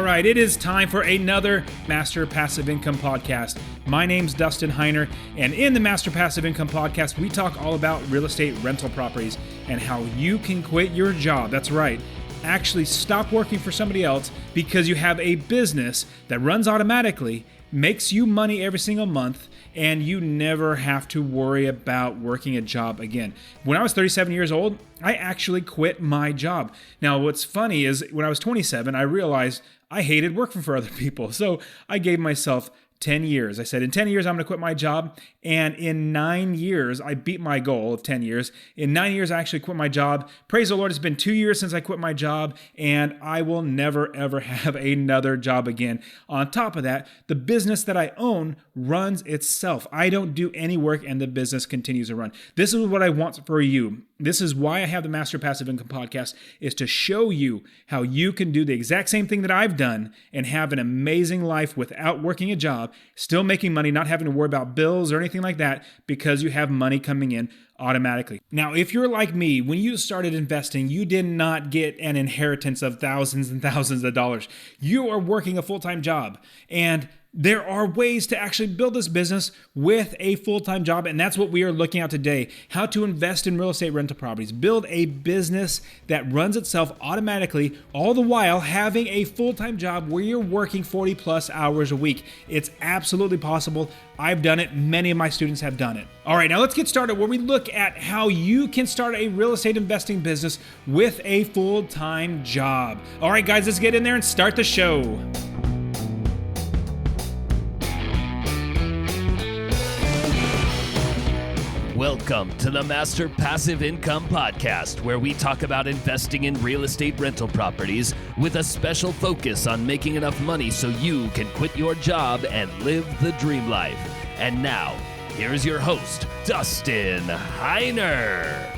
right, it is time for another Master Passive Income podcast. My name's Dustin Heiner, and in the Master Passive Income podcast, we talk all about real estate rental properties and how you can quit your job. That's right. Actually stop working for somebody else because you have a business that runs automatically, makes you money every single month, and you never have to worry about working a job again. When I was 37 years old, I actually quit my job. Now, what's funny is when I was 27, I realized I hated working for other people. So I gave myself 10 years. I said, in 10 years, I'm going to quit my job. And in 9 years, I beat my goal of 10 years. In 9 years, I actually quit my job. Praise the Lord, it's been 2 years since I quit my job, and I will never, ever have another job again. On top of that, the business that I own runs itself. I don't do any work, and the business continues to run. This is what I want for you. This is why I have the Master Passive Income podcast, is to show you how you can do the exact same thing that I've done and have an amazing life without working a job, still making money, not having to worry about bills or anything like that, because you have money coming in automatically. Now, if you're like me, when you started investing, you did not get an inheritance of thousands and thousands of dollars. You are working a full-time job, and there are ways to actually build this business with a full-time job, and that's what we are looking at today. How to invest in real estate rental properties. Build a business that runs itself automatically, all the while having a full-time job where you're working 40 plus hours a week. It's absolutely possible. I've done it. Many of my students have done it. All right, now let's get started where we look at how you can start a real estate investing business with a full-time job. All right, guys, let's get in there and start the show. Welcome to the Master Passive Income Podcast, where we talk about investing in real estate rental properties with a special focus on making enough money so you can quit your job and live the dream life. And now, here's your host, Dustin Heiner.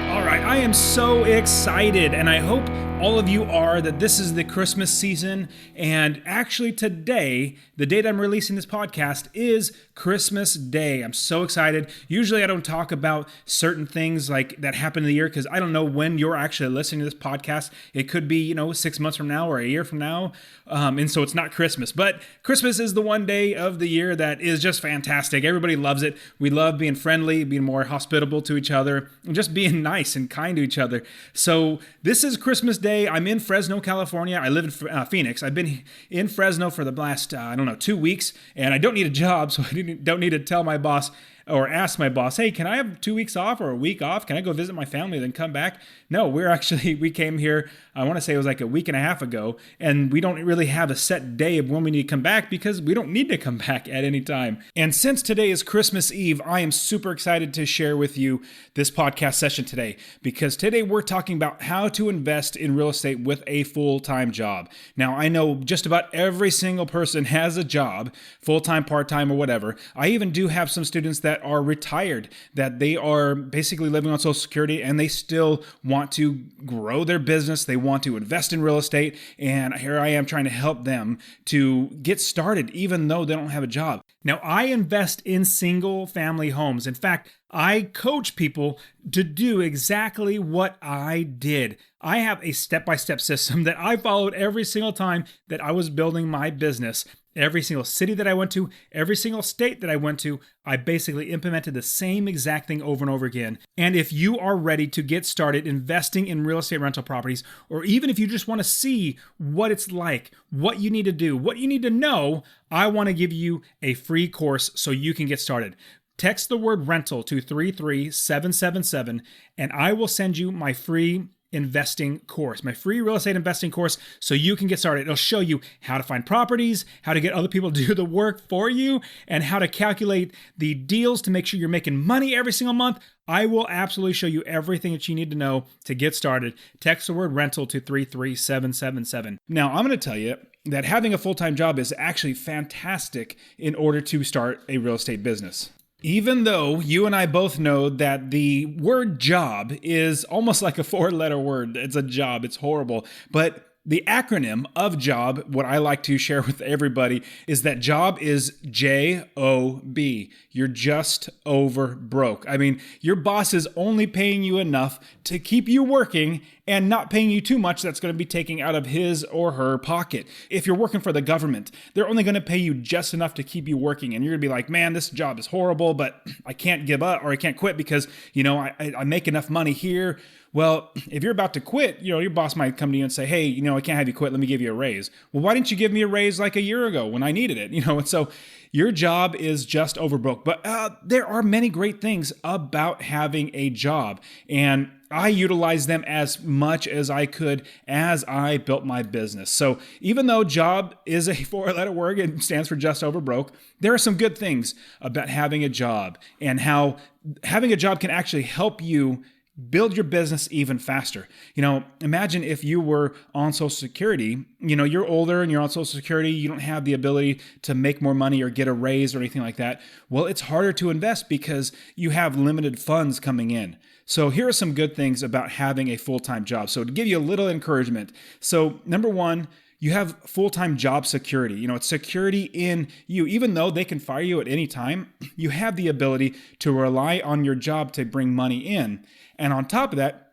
All right, I am so excited, and I hope all of you are, that this is the Christmas season, and actually today, the date I'm releasing this podcast is Christmas Day. I'm so excited. Usually I don't talk about certain things like that happen in the year because I don't know when you're actually listening to this podcast. It could be, 6 months from now or a year from now, and so it's not Christmas. But Christmas is the one day of the year that is just fantastic. Everybody loves it. We love being friendly, being more hospitable to each other, and just being nice and kind to each other. So this is Christmas Day. I'm in Fresno, California. I live in Phoenix. I've been in Fresno for the last, 2 weeks, and I don't need a job, so I don't need to tell my boss or ask my boss, hey, can I have 2 weeks off or a week off? Can I go visit my family, then come back? No, we came here, I want to say it was like a week and a half ago, and we don't really have a set day of when we need to come back because we don't need to come back at any time. And since today is Christmas Eve, I am super excited to share with you this podcast session today, because today we're talking about how to invest in real estate with a full-time job. Now, I know just about every single person has a job, full-time, part-time, or whatever. I even do have some students that are retired, that they are basically living on Social Security, and they still want to grow their business. They want to invest in real estate, and here I am trying to help them to get started, even though they don't have a job. Now, I invest in single-family homes. In fact, I coach people to do exactly what I did. I have a step-by-step system that I followed every single time that I was building my business. Every single city that I went to, every single state that I went to, I basically implemented the same exact thing over and over again. And if you are ready to get started investing in real estate rental properties, or even if you just want to see what it's like, what you need to do, what you need to know, I want to give you a free course so you can get started. Text the word rental to 33777, and I will send you my free investing course, my free real estate investing course, so you can get started. It'll show you how to find properties, how to get other people to do the work for you, and how to calculate the deals to make sure you're making money every single month. I will absolutely show you everything that you need to know to get started. Text the word rental to 33777. Now, I'm going to tell you that having a full-time job is actually fantastic in order to start a real estate business. Even though you and I both know that the word job is almost like a 4-letter word. It's a job. It's horrible. But the acronym of job, what I like to share with everybody, is that job is J-O-B. You're just over broke. I mean, your boss is only paying you enough to keep you working, and not paying you too much that's going to be taking out of his or her pocket. If you're working for the government, they're only going to pay you just enough to keep you working. And you're going to be like, man, this job is horrible, but I can't give up or I can't quit because, I make enough money here. Well, if you're about to quit, your boss might come to you and say, hey, I can't have you quit. Let me give you a raise. Well, why didn't you give me a raise like a year ago when I needed it? And so your job is just overbooked. But there are many great things about having a job. And I utilized them as much as I could as I built my business. So even though job is a 4-letter word and stands for just over broke, there are some good things about having a job and how having a job can actually help you build your business even faster. Imagine if you were on Social Security, you're older and you're on Social Security, you don't have the ability to make more money or get a raise or anything like that. Well, it's harder to invest because you have limited funds coming in. So here are some good things about having a full-time job. So to give you a little encouragement. So number one, you have full-time job security. It's security in you. Even though they can fire you at any time, you have the ability to rely on your job to bring money in. And on top of that,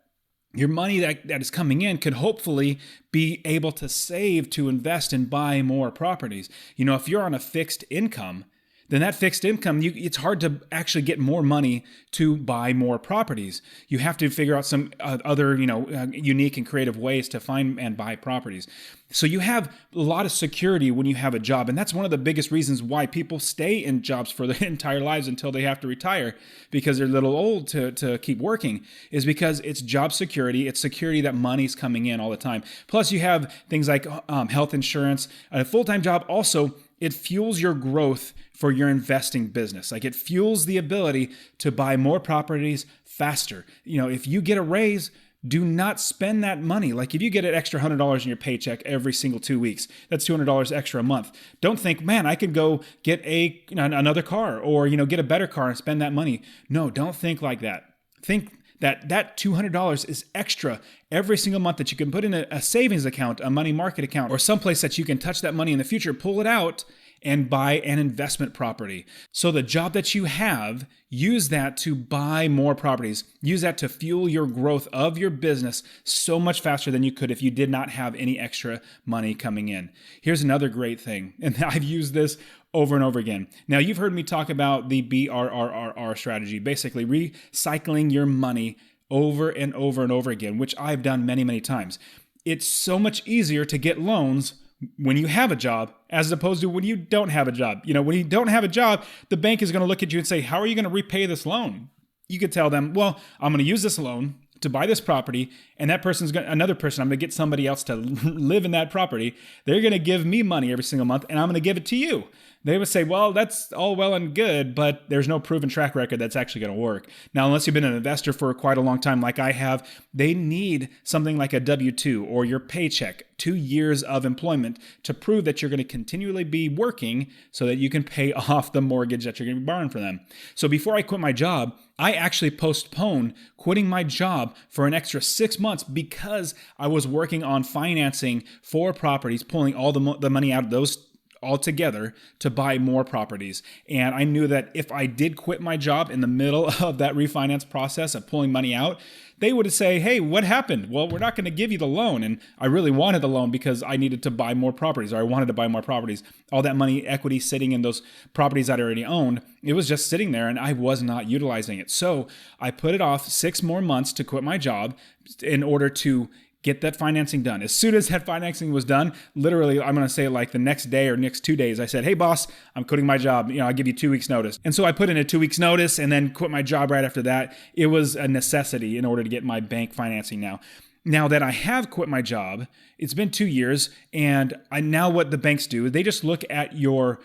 your money that is coming in could hopefully be able to save to invest and buy more properties. If you're on a fixed income, then that fixed income, it's hard to actually get more money to buy more properties. You have to figure out some other, unique and creative ways to find and buy properties. So you have a lot of security when you have a job. And that's one of the biggest reasons why people stay in jobs for their entire lives until they have to retire, because they're a little old to keep working, is because it's job security. It's security that money's coming in all the time. Plus you have things like health insurance. A full-time job also, it fuels your growth for your investing business. Like it fuels the ability to buy more properties faster. If you get a raise, do not spend that money. Like if you get an extra $100 in your paycheck every single 2 weeks, that's $200 extra a month. Don't think, man, I can go get another car or, get a better car and spend that money. No, don't think like that. Think that $200 is extra every single month that you can put in a savings account, a money market account, or someplace that you can touch that money in the future, pull it out and buy an investment property. So the job that you have, use that to buy more properties. Use that to fuel your growth of your business so much faster than you could if you did not have any extra money coming in. Here's another great thing, and I've used this over and over again. Now, you've heard me talk about the BRRRR strategy, basically recycling your money over and over and over again, which I've done many, many times. It's so much easier to get loans when you have a job as opposed to when you don't have a job. When you don't have a job, the bank is going to look at you and say, how are you going to repay this loan? You could tell them, well, I'm going to use this loan to buy this property, and that person's going another person, I'm going to get somebody else to live in that property. They're going to give me money every single month, and I'm going to give it to you. They would say, well, that's all well and good, but there's no proven track record that's actually going to work. Now, unless you've been an investor for quite a long time like I have, they need something like a W-2 or your paycheck, 2 years of employment to prove that you're going to continually be working so that you can pay off the mortgage that you're going to be borrowing from them. So before I quit my job, I actually postponed quitting my job for an extra 6 months because I was working on financing 4 properties, pulling all the money out of those all together to buy more properties. And I knew that if I did quit my job in the middle of that refinance process of pulling money out, they would say, hey, what happened? Well, we're not going to give you the loan. And I really wanted the loan because I needed to buy more properties, or I wanted to buy more properties. All that money, equity sitting in those properties that I already owned, it was just sitting there and I was not utilizing it. So I put it off 6 more months to quit my job in order to get that financing done. As soon as that financing was done, literally, I'm going to say like the next day or next 2 days, I said, hey boss, I'm quitting my job. I'll give you 2 weeks notice. And so I put in a 2 weeks notice and then quit my job right after that. It was a necessity in order to get my bank financing now. Now that I have quit my job, it's been 2 years, and now what the banks do, they just look at your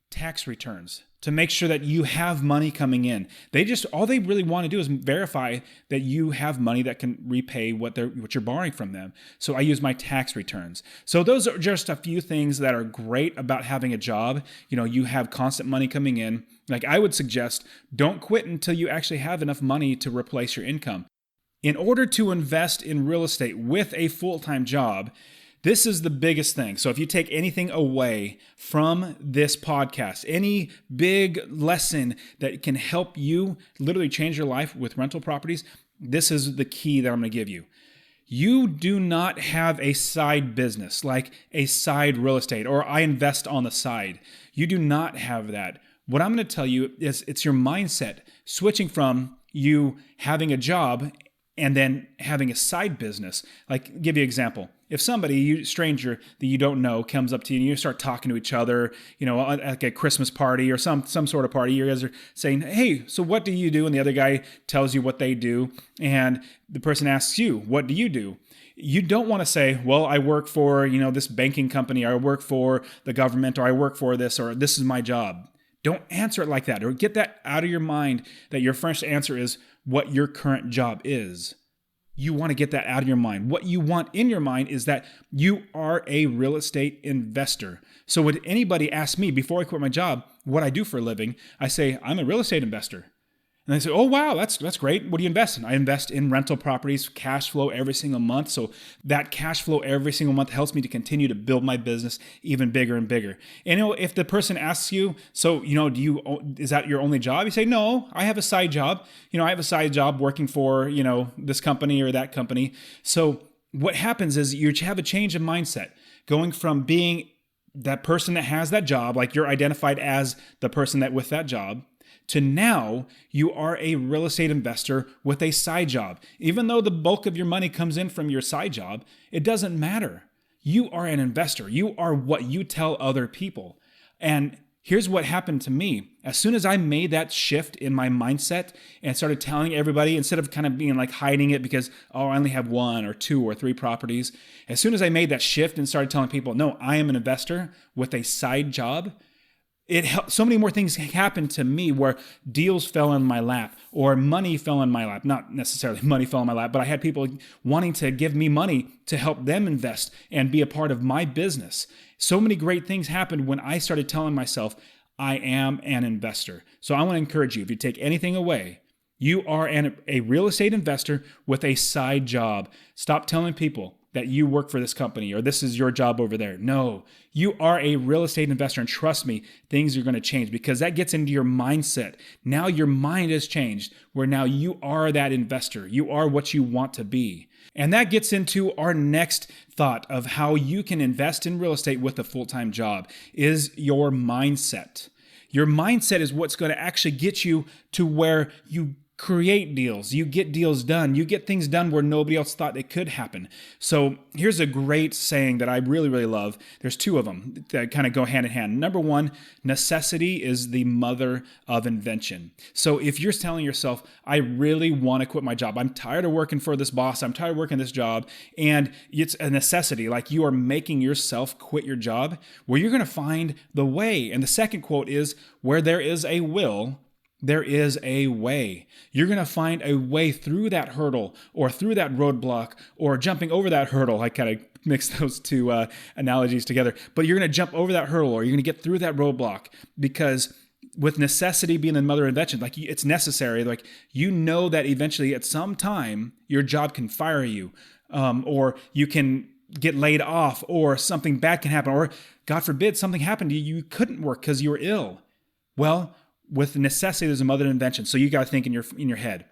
tax returns to make sure that you have money coming in. All they really want to do is verify that you have money that can repay what you're borrowing from them. So I use my tax returns. So those are just a few things that are great about having a job. You have constant money coming in. Like I would suggest, don't quit until you actually have enough money to replace your income. In order to invest in real estate with a full-time job, this is the biggest thing. So if you take anything away from this podcast, any big lesson that can help you literally change your life with rental properties, this is the key that I'm going to give you. You do not have a side business, like a side real estate, or I invest on the side. You do not have that. What I'm going to tell you is it's your mindset, switching from you having a job and then having a side business. Like, give you an example. If somebody, stranger that you don't know, comes up to you and you start talking to each other, like a Christmas party or some sort of party, you guys are saying, hey, so what do you do? And the other guy tells you what they do. And the person asks you, what do you do? You don't want to say, well, I work for, this banking company, or I work for the government, or I work for this, or this is my job. Don't answer it like that, or get that out of your mind that your first answer is what your current job is. You want to get that out of your mind. What you want in your mind is that you are a real estate investor. So would anybody ask me before I quit my job what I do for a living, I say, I'm a real estate investor. And they say, oh, wow, that's great. What do you invest in? I invest in rental properties, cash flow every single month. So that cash flow every single month helps me to continue to build my business even bigger and bigger. And if the person asks you, so, is that your only job? You say, no, I have a side job. I have a side job working for, this company or that company. So what happens is you have a change of mindset, going from being that person that has that job, like you're identified as the person that with that job, to now you are a real estate investor with a side job. Even though the bulk of your money comes in from your side job, it doesn't matter. You are an investor. You are what you tell other people. And here's what happened to me. As soon as I made that shift in my mindset and started telling everybody, instead of kind of being like hiding it because, I only have 1 or 2 or 3 properties. As soon as I made that shift and started telling people, no, I am an investor with a side job, it helped. So many more things happened to me where deals fell in my lap or money fell in my lap. Not necessarily money fell in my lap, but I had people wanting to give me money to help them invest and be a part of my business. So many great things happened when I started telling myself, I am an investor. So I want to encourage you, if you take anything away, you are a real estate investor with a side job. Stop telling people that you work for this company or this is your job over there. No, you are a real estate investor, and trust me, things are going to change because that gets into your mindset. Now your mind has changed where now you are that investor. You are what you want to be. And that gets into our next thought of how you can invest in real estate with a full-time job is your mindset. Your mindset is what's going to actually get you to where you create deals, you get deals done, you get things done where nobody else thought it could happen. So here's a great saying that I really, really love. There's 2 of them that kind of go hand in hand. Number 1, necessity is the mother of invention. So if you're telling yourself, I really want to quit my job, I'm tired of working for this boss, I'm tired of working this job, and it's a necessity, like you are making yourself quit your job, well, you're going to find the way. And the second quote is, where there is a will, there is a way. You're going to find a way through that hurdle or through that roadblock or jumping over that hurdle. I kind of mixed those 2 analogies together. But you're going to jump over that hurdle or you're going to get through that roadblock because with necessity being the mother of invention, like it's necessary. Like that eventually at some time your job can fire you or you can get laid off or something bad can happen or God forbid something happened to you. You couldn't work because you were ill. Well, with necessity, there's a mother of invention. So you got to think in your head,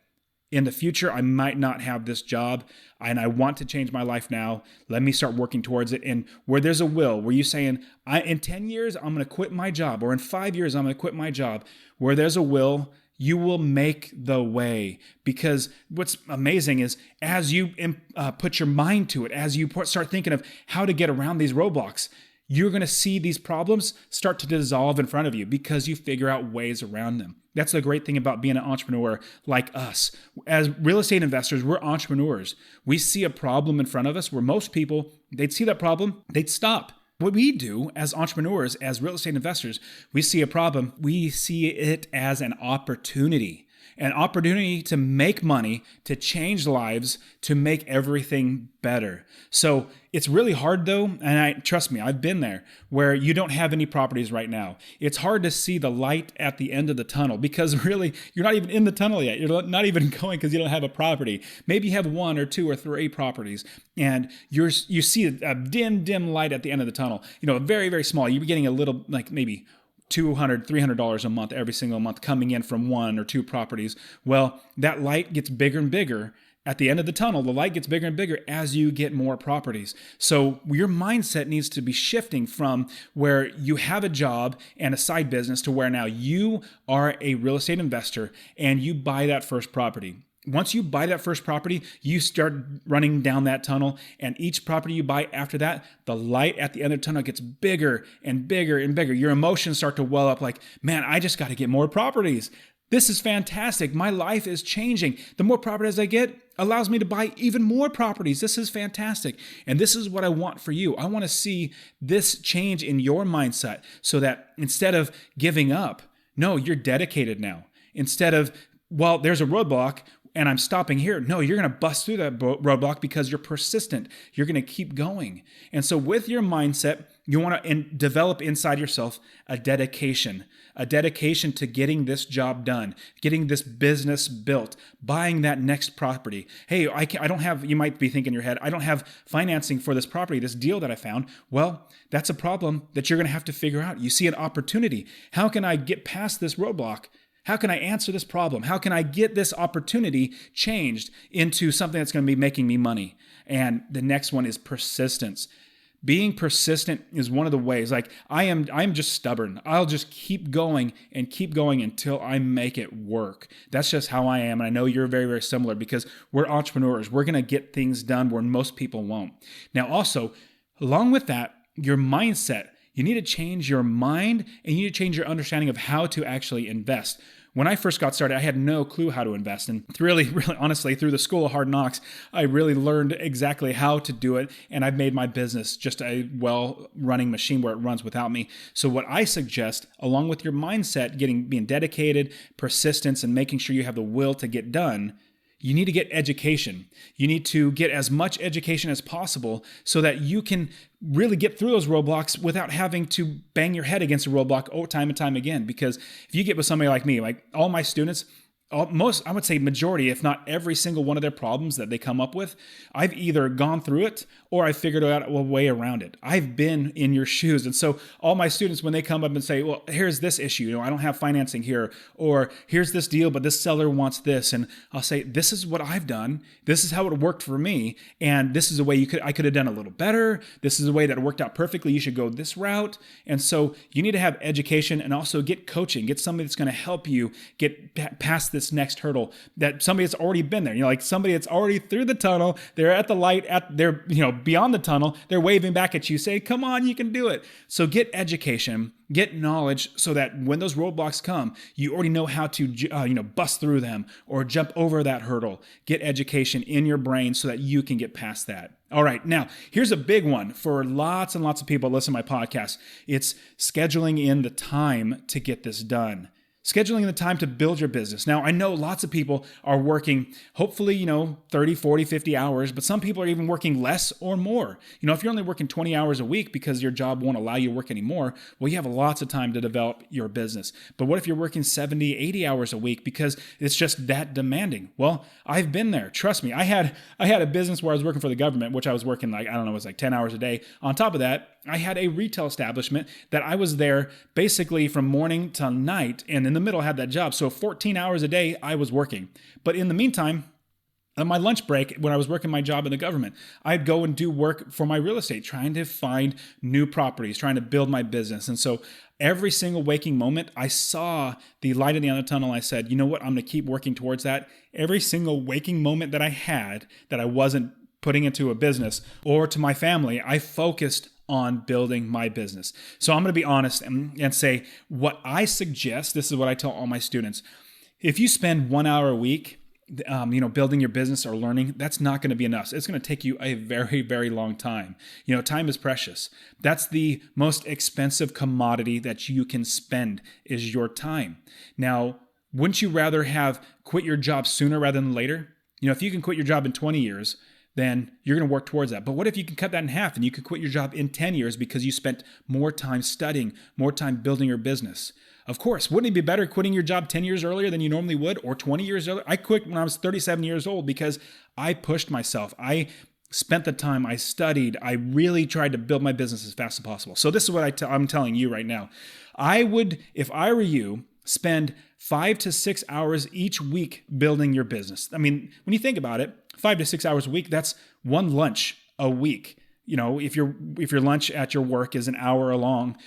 in the future, I might not have this job and I want to change my life now. Let me start working towards it. And where there's a will, where you're saying, in 10 years, I'm going to quit my job, or in 5 years, I'm going to quit my job. Where there's a will, you will make the way. Because what's amazing is as you put your mind to it, as you start thinking of how to get around these roadblocks, you're going to see these problems start to dissolve in front of you because you figure out ways around them. That's the great thing about being an entrepreneur like us. As real estate investors, we're entrepreneurs. We see a problem in front of us where most people, they'd see that problem, they'd stop. What we do as entrepreneurs, as real estate investors, we see a problem, we see it as an opportunity to make money, to change lives, to make everything better. So it's really hard though, and trust me, I've been there, where you don't have any properties right now. It's hard to see the light at the end of the tunnel because really, you're not even in the tunnel yet. You're not even going because you don't have a property. Maybe you have 1 or 2 or 3 properties, and you see a dim light at the end of the tunnel. Very, very small. You're getting a little, like maybe $200, $300 a month every single month coming in from 1 or 2 properties. Well, that light gets bigger and bigger at the end of the tunnel, the light gets bigger and bigger as you get more properties. So your mindset needs to be shifting from where you have a job and a side business to where now you are a real estate investor and you buy that first property. Once you buy that first property, you start running down that tunnel, and each property you buy after that, the light at the end of the tunnel gets bigger and bigger and bigger. Your emotions start to well up like, man, I just got to get more properties. This is fantastic. My life is changing. The more properties I get allows me to buy even more properties. This is fantastic. And this is what I want for you. I want to see this change in your mindset so that instead of giving up, no, you're dedicated now. Instead of, well, there's a roadblock and I'm stopping here. No, you're going to bust through that roadblock because you're persistent. You're going to keep going. And so with your mindset, you want to develop inside yourself a dedication to getting this job done, getting this business built, buying that next property. Hey, I don't have, you might be thinking in your head, I don't have financing for this property, this deal that I found. Well, that's a problem that you're going to have to figure out. You see an opportunity. How can I get past this roadblock? How can I answer this problem? How can I get this opportunity changed into something that's going to be making me money? And the next one is persistence. Being persistent is one of the ways. Like I'm just stubborn. I'll just keep going until I make it work. That's just how I am. And I know you're very, very similar because we're entrepreneurs. We're going to get things done where most people won't. Now, also, along with that, your mindset. You need to change your mind and you need to change your understanding of how to actually invest. When I first got started, I had no clue how to invest. And really, honestly, through the School of Hard Knocks, I really learned exactly how to do it. And I've made my business just a well-running machine where it runs without me. So what I suggest, along with your mindset, being dedicated, persistence, and making sure you have the will to get done, you need to get education. You need to get as much education as possible so that you can really get through those roadblocks without having to bang your head against a roadblock time and time again. Because if you get with somebody like me, like all my students, I would say majority, if not every single one of their problems that they come up with, I've either gone through it or I figured out a way around it. I've been in your shoes. And so all my students, when they come up and say, well, here's this issue, I don't have financing here, or here's this deal, but this seller wants this. And I'll say, this is what I've done. This is how it worked for me. And this is a way I could have done a little better. This is a way that worked out perfectly. You should go this route. And so you need to have education and also get coaching, get somebody that's going to help you get past this next hurdle, that somebody that's already been there, like somebody that's already through the tunnel, they're at the light, they're beyond the tunnel, they're waving back at you, say, come on, you can do it. So get education, get knowledge so that when those roadblocks come, you already know how to bust through them or jump over that hurdle. Get education in your brain so that you can get past that. All right, now here's a big one for lots and lots of people that listen to my podcast. It's scheduling in the time to get this done. Scheduling the time to build your business. Now, I know lots of people are working, hopefully, 30, 40, 50 hours, but some people are even working less or more. If you're only working 20 hours a week because your job won't allow you to work anymore, well, you have lots of time to develop your business. But what if you're working 70, 80 hours a week because it's just that demanding? Well, I've been there. Trust me. I had a business where I was working for the government, which I was working it was like 10 hours a day. On top of that, I had a retail establishment that I was there basically from morning to night, and in the middle I had that job. So 14 hours a day I was working. But in the meantime, on my lunch break, when I was working my job in the government, I'd go and do work for my real estate, trying to find new properties, trying to build my business. And so every single waking moment, I saw the light at the end of the tunnel. I said, you know what? I'm going to keep working towards that. Every single waking moment that I had that I wasn't putting into a business or to my family, I focused on building my business. So I'm going to be honest and say what I suggest. This is what I tell all my students. If you spend 1 hour a week, building your business or learning, that's not going to be enough. It's going to take you a very, very long time. Time is precious. That's the most expensive commodity that you can spend is your time. Now, wouldn't you rather have quit your job sooner rather than later? If you can quit your job in 20 years, then you're going to work towards that. But what if you can cut that in half and you could quit your job in 10 years because you spent more time studying, more time building your business? Of course, wouldn't it be better quitting your job 10 years earlier than you normally would, or 20 years earlier? I quit when I was 37 years old because I pushed myself. I spent the time, I studied, I really tried to build my business as fast as possible. So this is what I'm telling you right now. I would, if I were you, spend 5 to 6 hours each week building your business. I mean, when you think about it, 5 to 6 hours a week, that's one lunch a week. If your lunch at your work is an hour long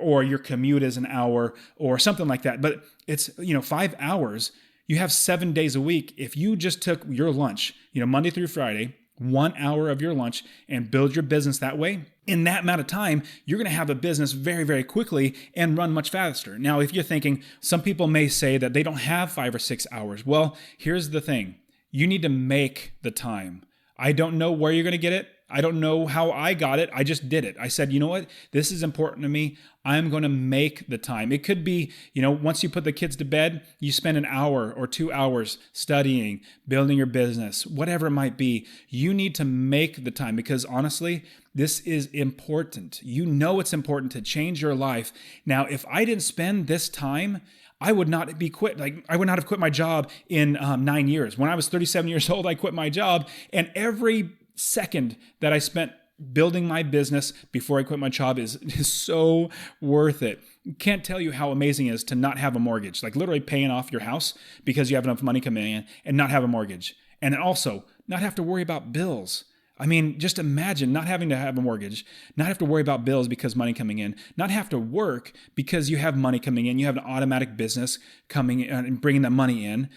or your commute is an hour or something like that, but it's 5 hours, you have 7 days a week. If you just took your lunch, Monday through Friday, 1 hour of your lunch and build your business that way, in that amount of time, you're going to have a business very, very quickly and run much faster. Now, if you're thinking, some people may say that they don't have 5 or 6 hours. Well, here's the thing. You need to make the time. I don't know where you're going to get it. I don't know how I got it. I just did it. I said, you know what? This is important to me. I'm going to make the time. It could be, once you put the kids to bed, you spend an hour or 2 hours studying, building your business, whatever it might be. You need to make the time because honestly, this is important. It's important to change your life. Now, if I didn't spend this time, I would not I would not have quit my job in 9 years. When I was 37 years old, I quit my job, and every second that I spent building my business before I quit my job is so worth it. Can't tell you how amazing it is to not have a mortgage, like literally paying off your house because you have enough money coming in and not have a mortgage. And then also not have to worry about bills. I mean, just imagine not having to have a mortgage, not have to worry about bills because money coming in, not have to work because you have money coming in. You have an automatic business coming in and bringing that money in.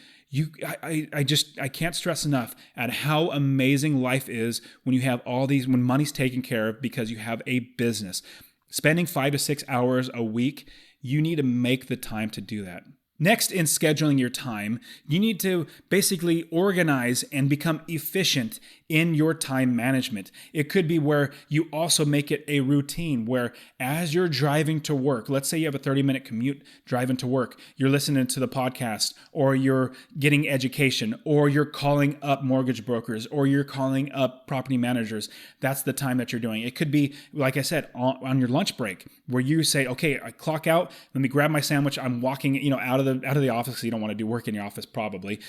I can't stress enough at how amazing life is when you have all these, when money's taken care of because you have a business. Spending 5 to 6 hours a week, you need to make the time to do that. Next, in scheduling your time, you need to basically organize and become efficient in your time management. It could be where you also make it a routine where as you're driving to work, let's say you have a 30-minute commute driving to work, you're listening to the podcast or you're getting education or you're calling up mortgage brokers or you're calling up property managers. That's the time that you're doing. It could be, like I said, on your lunch break where you say, okay, I clock out, let me grab my sandwich. I'm walking, out of the office because you don't want to do work in your office probably.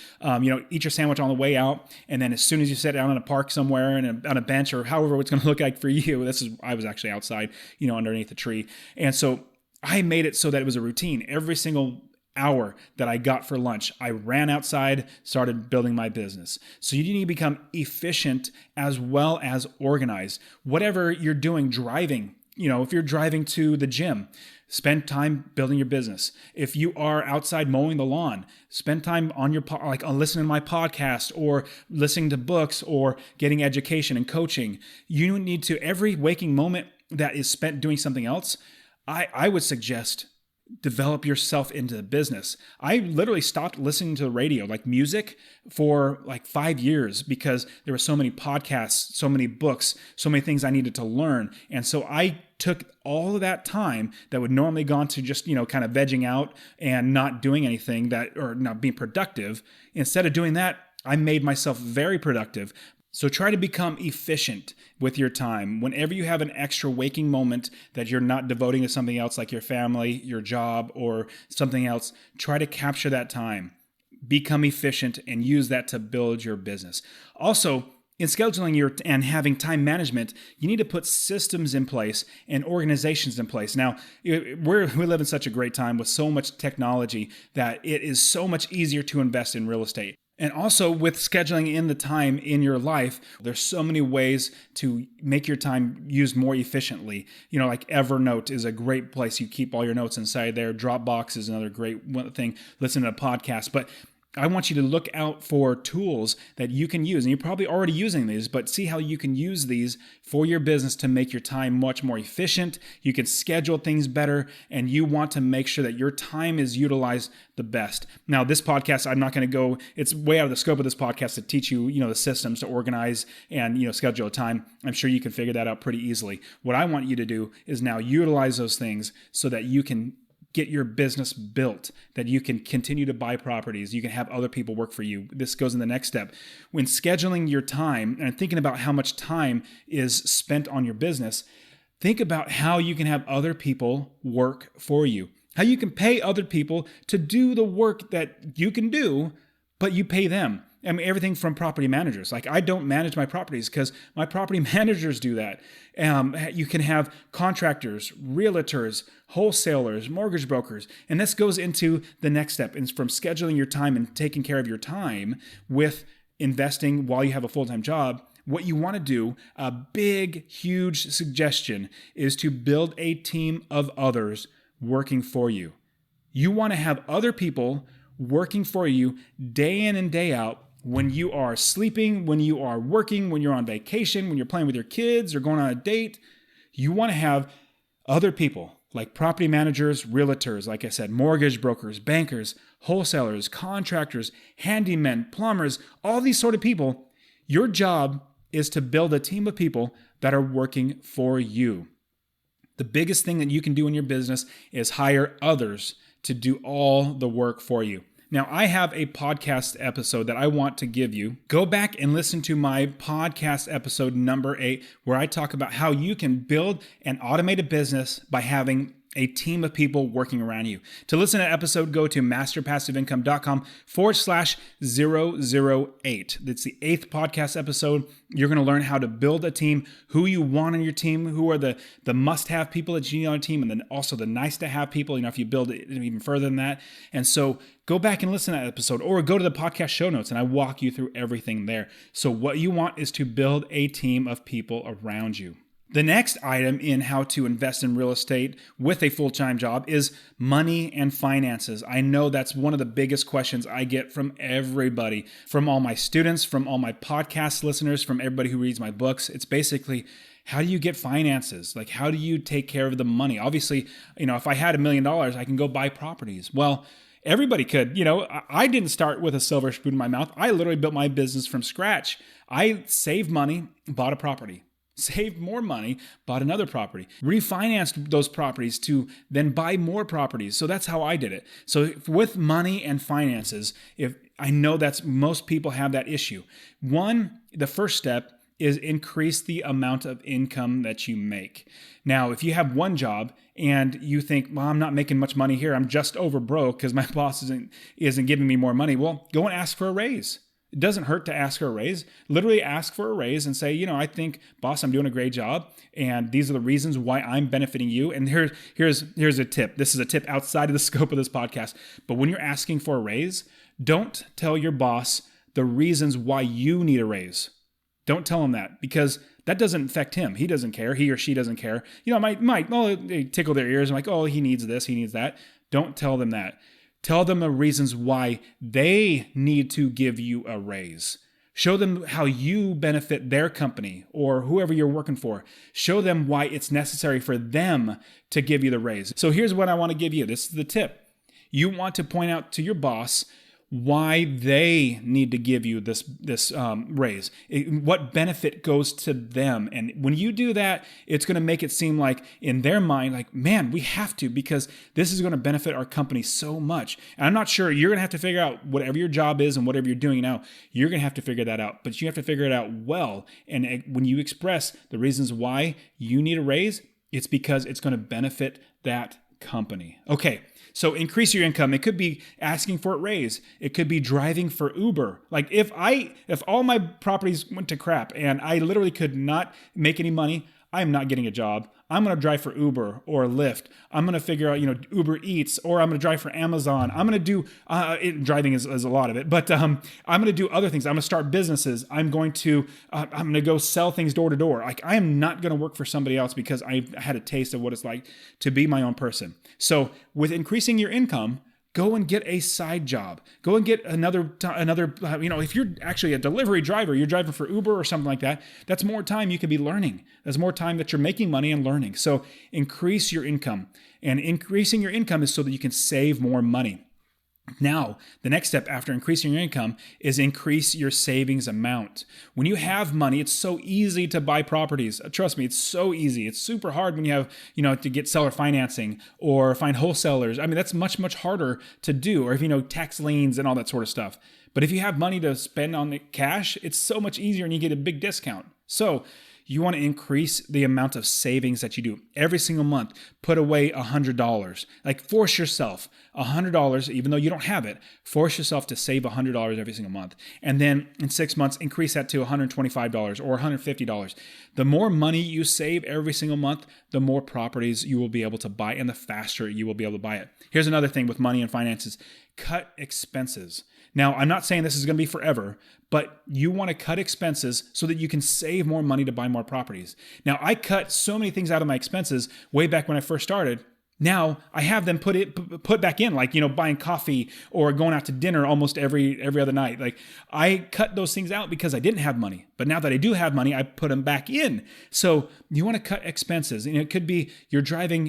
Eat your sandwich on the way out. And then as soon as you sit down in a park somewhere and on a bench or however it's going to look like for you, I was actually outside, underneath a tree. And so I made it so that it was a routine. Every single hour that I got for lunch, I ran outside, started building my business. So you need to become efficient as well as organized. Whatever you're doing, driving, if you're driving to the gym, spend time building your business. If you are outside mowing the lawn, spend time on listening to my podcast or listening to books or getting education and coaching. You need to, every waking moment that is spent doing something else, I would suggest develop yourself into the business. I literally stopped listening to the radio, like music, for 5 years because there were so many podcasts, so many books, so many things I needed to learn. And so I took all of that time that would normally gone to just, kind of vegging out and not doing anything or not being productive. Instead of doing that, I made myself very productive. So try to become efficient with your time. Whenever you have an extra waking moment that you're not devoting to something else like your family, your job, or something else, try to capture that time. Become efficient and use that to build your business. Also, in scheduling and having time management, you need to put systems in place and organizations in place. Now, we live in such a great time with so much technology that it is so much easier to invest in real estate. And also with scheduling in the time in your life, there's so many ways to make your time used more efficiently. Like Evernote is a great place. You keep all your notes inside there. Dropbox is another great thing. Listen to a podcast. But I want you to look out for tools that you can use. And you're probably already using these, but see how you can use these for your business to make your time much more efficient. You can schedule things better, and you want to make sure that your time is utilized the best. Now, this podcast, I'm not going to go, it's way out of the scope of this podcast to teach you, the systems to organize and, schedule a time. I'm sure you can figure that out pretty easily. What I want you to do is now utilize those things so that you can get your business built, that you can continue to buy properties, you can have other people work for you. This goes in the next step. When scheduling your time and thinking about how much time is spent on your business, think about how you can have other people work for you, how you can pay other people to do the work that you can do, but you pay them. I mean, everything from property managers. Like, I don't manage my properties because my property managers do that. You can have contractors, realtors, wholesalers, mortgage brokers. And this goes into the next step. It's from scheduling your time and taking care of your time with investing while you have a full-time job, what you want to do, a big, huge suggestion, is to build a team of others working for you. You want to have other people working for you day in and day out when you are sleeping, when you are working, when you're on vacation, when you're playing with your kids or going on a date. You want to have other people like property managers, realtors, like I said, mortgage brokers, bankers, wholesalers, contractors, handymen, plumbers, all these sort of people. Your job is to build a team of people that are working for you. The biggest thing that you can do in your business is hire others to do all the work for you. Now, I have a podcast episode that I want to give you. Go back and listen to my podcast episode number 8, where I talk about how you can build an automated business by having a team of people working around you. To listen to that episode, go to masterpassiveincome.com/008. That's the 8th podcast episode. You're going to learn how to build a team, who you want on your team, who are the must-have people that you need on a team, and then also the nice-to-have people, if you build it even further than that. And so go back and listen to that episode, or go to the podcast show notes, and I walk you through everything there. So what you want is to build a team of people around you. The next item in how to invest in real estate with a full-time job is money and finances. I know that's one of the biggest questions I get from everybody, from all my students, from all my podcast listeners, from everybody who reads my books. It's basically, how do you get finances? Like, how do you take care of the money? Obviously, if I had $1 million, I can go buy properties. Well, everybody could. I didn't start with a silver spoon in my mouth. I literally built my business from scratch. I saved money, bought a property. Saved more money, bought another property, refinanced those properties to then buy more properties. So that's how I did it. So with money and finances, if I know that's most people have that issue. The first step is increase the amount of income that you make. Now, if you have one job and you think, well, I'm not making much money here, I'm just over broke because my boss isn't giving me more money. Well, go and ask for a raise. It doesn't hurt to ask for a raise. Literally ask for a raise and say, I think, boss, I'm doing a great job, and these are the reasons why I'm benefiting you. And here's a tip. This is a tip outside of the scope of this podcast. But when you're asking for a raise, don't tell your boss the reasons why you need a raise. Don't tell him that, because that doesn't affect him. He doesn't care. He or she doesn't care. They tickle their ears. I'm like, oh, he needs this, he needs that. Don't tell them that. Tell them the reasons why they need to give you a raise. Show them how you benefit their company or whoever you're working for. Show them why it's necessary for them to give you the raise. So here's what I want to give you. This is the tip. You want to point out to your boss why they need to give you this raise. What benefit goes to them. And when you do that, it's going to make it seem like in their mind, like, man, we have to, because this is going to benefit our company so much. And I'm not sure, you're going to have to figure out whatever your job is and whatever you're doing now, you're going to have to figure that out. But you have to figure it out well. And when you express the reasons why you need a raise, it's because it's going to benefit that company. Okay. So increase your income. It could be asking for a raise. It could be driving for Uber. Like if all my properties went to crap and I literally could not make any money, I am not getting a job. I'm going to drive for Uber or Lyft. I'm going to figure out, Uber Eats, or I'm going to drive for Amazon. I'm going to do, driving is a lot of it, but I'm going to do other things. I'm going to start businesses. I'm going to go sell things door to door. Like, I am not going to work for somebody else because I've had a taste of what it's like to be my own person. So with increasing your income, go and get a side job. Go and get another, if you're actually a delivery driver, you're driving for Uber or something like that, that's more time you could be learning. That's more time that you're making money and learning. So increase your income. And increasing your income is so that you can save more money. Now, the next step after increasing your income is increase your savings amount. When you have money, it's so easy to buy properties. Trust me, it's so easy. It's super hard when you have, to get seller financing or find wholesalers. I mean, that's much, much harder to do. Or if tax liens and all that sort of stuff. But if you have money to spend on the cash, it's so much easier and you get a big discount. So you want to increase the amount of savings that you do. Every single month, put away $100. Like, force yourself $100, even though you don't have it, force yourself to save $100 every single month. And then in 6 months, increase that to $125 or $150. The more money you save every single month, the more properties you will be able to buy and the faster you will be able to buy it. Here's another thing with money and finances. Cut expenses. Now, I'm not saying this is going to be forever, but you want to cut expenses so that you can save more money to buy more properties. Now, I cut so many things out of my expenses way back when I first started. Now I have them put back in, like, buying coffee or going out to dinner almost every other night. Like, I cut those things out because I didn't have money. But now that I do have money, I put them back in. So you want to cut expenses. It could be you're driving,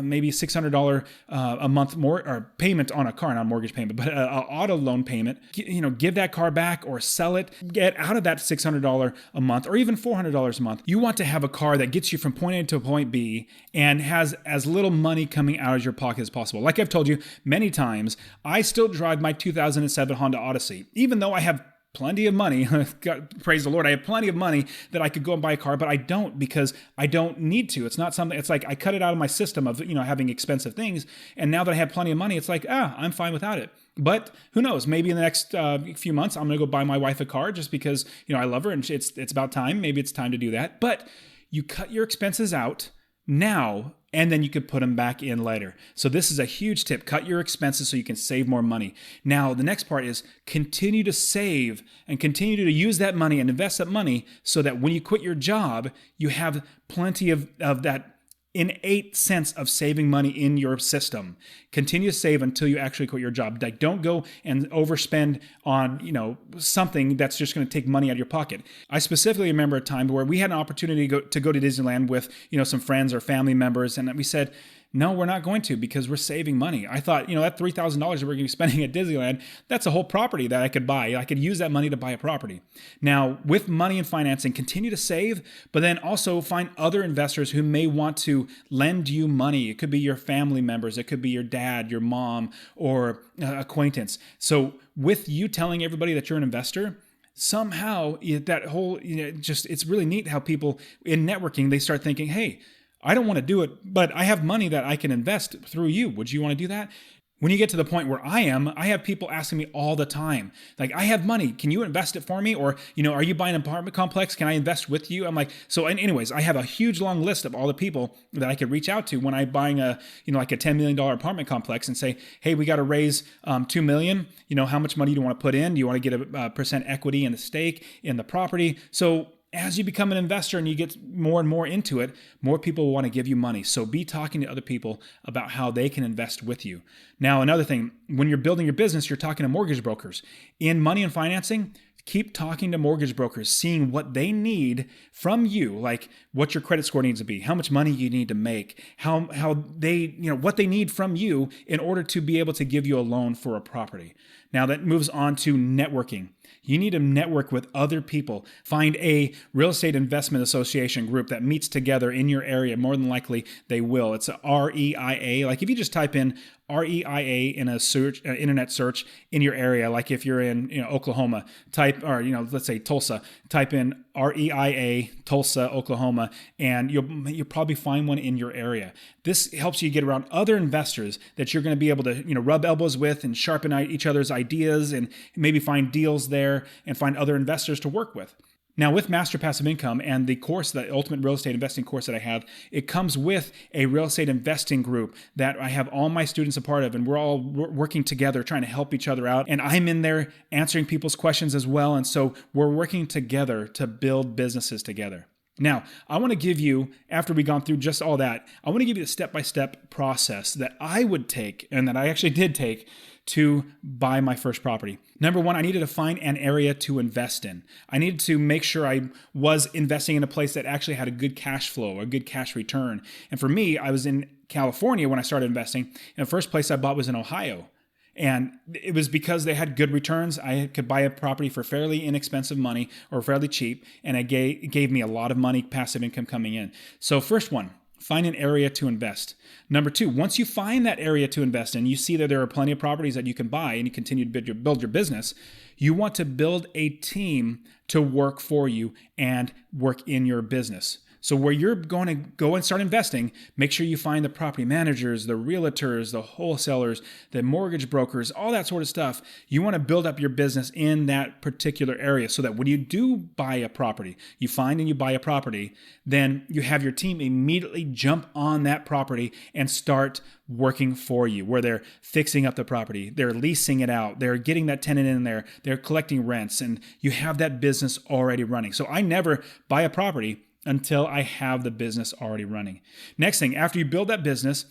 maybe $600 a month more, or payment on a car, not a mortgage payment, but an auto loan payment. Give that car back or sell it. Get out of that $600 a month or even $400 a month. You want to have a car that gets you from point A to point B and has as little money coming out of your pocket as possible. Like I've told you many times, I still drive my 2007 Honda Odyssey, even though I have plenty of money. God, praise the Lord, I have plenty of money that I could go and buy a car, but I don't, because I don't need to. It's not something, it's like I cut it out of my system of, having expensive things. And now that I have plenty of money, it's like, I'm fine without it. But who knows, maybe in the next few months, I'm going to go buy my wife a car just because, I love her and it's about time. Maybe it's time to do that. But you cut your expenses out now, and then you could put them back in later. So this is a huge tip. Cut your expenses so you can save more money. Now, the next part is continue to save and continue to use that money and invest that money so that when you quit your job, you have plenty of that innate sense of saving money in your system. Continue to save until you actually quit your job. Like, don't go and overspend on, something that's just going to take money out of your pocket. I specifically remember a time where we had an opportunity to go to Disneyland with, some friends or family members, and we said, no, we're not going to, because we're saving money. I thought, that $3,000 that we're going to be spending at Disneyland, that's a whole property that I could buy. I could use that money to buy a property. Now, with money and financing, continue to save, but then also find other investors who may want to lend you money. It could be your family members. It could be your dad, your mom, or acquaintance. So with you telling everybody that you're an investor, somehow that whole, it's really neat how people in networking, they start thinking, hey, I don't want to do it, but I have money that I can invest through you. Would you want to do that? When you get to the point where I am, I have people asking me all the time, like, I have money. Can you invest it for me? Or, are you buying an apartment complex? Can I invest with you? I'm like, anyways, I have a huge long list of all the people that I could reach out to when I'm buying like a $10 million apartment complex and say, hey, we got to raise $2 million. How much money do you want to put in? Do you want to get a percent equity in the stake in the property? So as you become an investor and you get more and more into it, more people will want to give you money. So be talking to other people about how they can invest with you. Now, another thing, when you're building your business, you're talking to mortgage brokers. In money and financing, keep talking to mortgage brokers, seeing what they need from you, like what your credit score needs to be, how much money you need to make, how they, what they need from you in order to be able to give you a loan for a property. Now that moves on to networking. You need to network with other people. Find a real estate investment association group that meets together in your area. More than likely, they will. It's a REIA. Like if you just type in REIA in a search, internet search in your area, like if you're in Oklahoma, let's say Tulsa, type in REIA Tulsa, Oklahoma, and you'll probably find one in your area. This helps you get around other investors that you're going to be able to rub elbows with and sharpen each other's ideas and maybe find deals there and find other investors to work with. Now, with Master Passive Income and the course, the Ultimate Real Estate Investing course that I have, it comes with a real estate investing group that I have all my students a part of, and we're all working together, trying to help each other out. And I'm in there answering people's questions as well. And so we're working together to build businesses together. Now, I want to give you, after we've gone through just all that, I want to give you the step-by-step process that I would take, and that I actually did take, to buy my first property. Number one, I needed to find an area to invest in. I needed to make sure I was investing in a place that actually had a good cash flow, a good cash return. And for me, I was in California when I started investing. And the first place I bought was in Ohio. And it was because they had good returns. I could buy a property for fairly inexpensive money or fairly cheap. And it gave me a lot of money, passive income coming in. So first one, find an area to invest. Number two, once you find that area to invest in, you see that there are plenty of properties that you can buy and you continue to build your business, you want to build a team to work for you and work in your business. So where you're going to go and start investing, make sure you find the property managers, the realtors, the wholesalers, the mortgage brokers, all that sort of stuff. You want to build up your business in that particular area so that when you do buy a property, you find and you buy a property, then you have your team immediately jump on that property and start working for you, where they're fixing up the property, they're leasing it out, they're getting that tenant in there, they're collecting rents, and you have that business already running. So I never buy a property until I have the business already running. Next thing, after you build that business,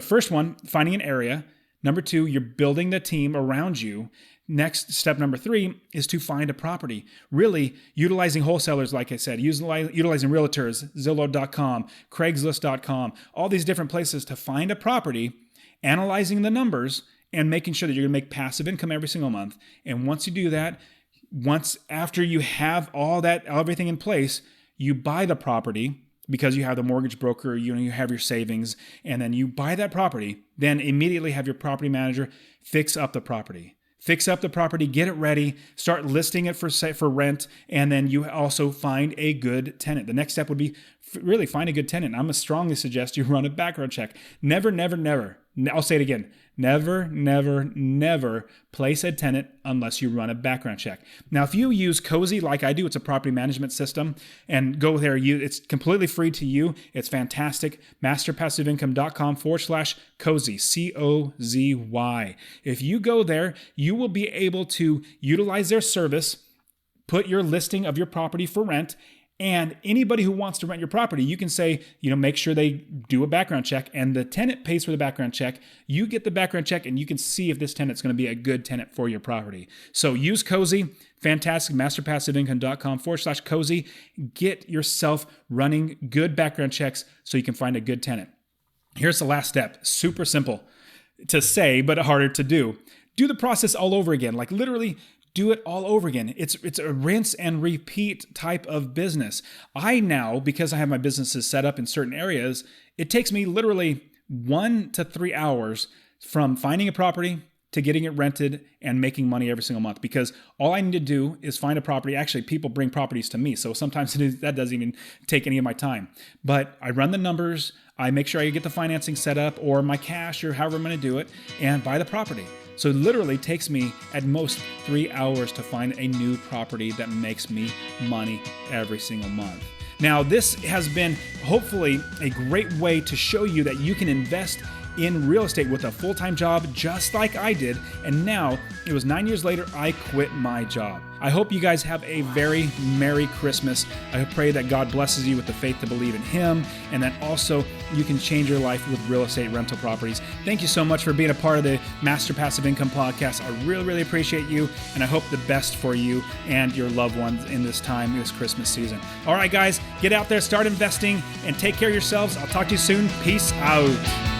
first one, finding an area. Number two, you're building the team around you. Next, step number three is to find a property. Really utilizing wholesalers, like I said, utilizing realtors, Zillow.com, Craigslist.com, all these different places to find a property, analyzing the numbers, and making sure that you're going to make passive income every single month. And once you do that, after you have everything in place, you buy the property because you have the mortgage broker, you have your savings, and then you buy that property, then immediately have your property manager fix up the property. Fix up the property, get it ready, start listing it for rent, and then you also find a good tenant. The next step would be really find a good tenant. I'm going to strongly suggest you run a background check. Never, never, never. I'll say it again. Never, never, never place a tenant unless you run a background check. Now, if you use Cozy like I do, it's a property management system, and go there. It's completely free to you. It's fantastic. masterpassiveincome.com/Cozy, COZY. If you go there, you will be able to utilize their service, put your listing of your property for rent, and anybody who wants to rent your property, you can say, make sure they do a background check, and the tenant pays for the background check. You get the background check, and you can see if this tenant's going to be a good tenant for your property. So use Cozy, fantastic, masterpassiveincome.com/Cozy. Get yourself running good background checks so you can find a good tenant. Here's the last step. Super simple to say, but harder to do. Do the process all over again. Like literally, do it all over again. It's a rinse and repeat type of business. I now, because I have my businesses set up in certain areas, it takes me literally 1 to 3 hours from finding a property to getting it rented and making money every single month, because all I need to do is find a property. Actually, people bring properties to me, so sometimes that doesn't even take any of my time. But I run the numbers, I make sure I get the financing set up or my cash or however I'm going to do it, and buy the property. So it literally takes me at most 3 hours to find a new property that makes me money every single month. Now, this has been hopefully a great way to show you that you can invest in real estate with a full-time job just like I did. And now, it was 9 years later, I quit my job. I hope you guys have a very Merry Christmas. I pray that God blesses you with the faith to believe in Him, and that also you can change your life with real estate rental properties. Thank you so much for being a part of the Master Passive Income Podcast. I really, really appreciate you, and I hope the best for you and your loved ones in this Christmas season. All right, guys, get out there, start investing, and take care of yourselves. I'll talk to you soon. Peace out.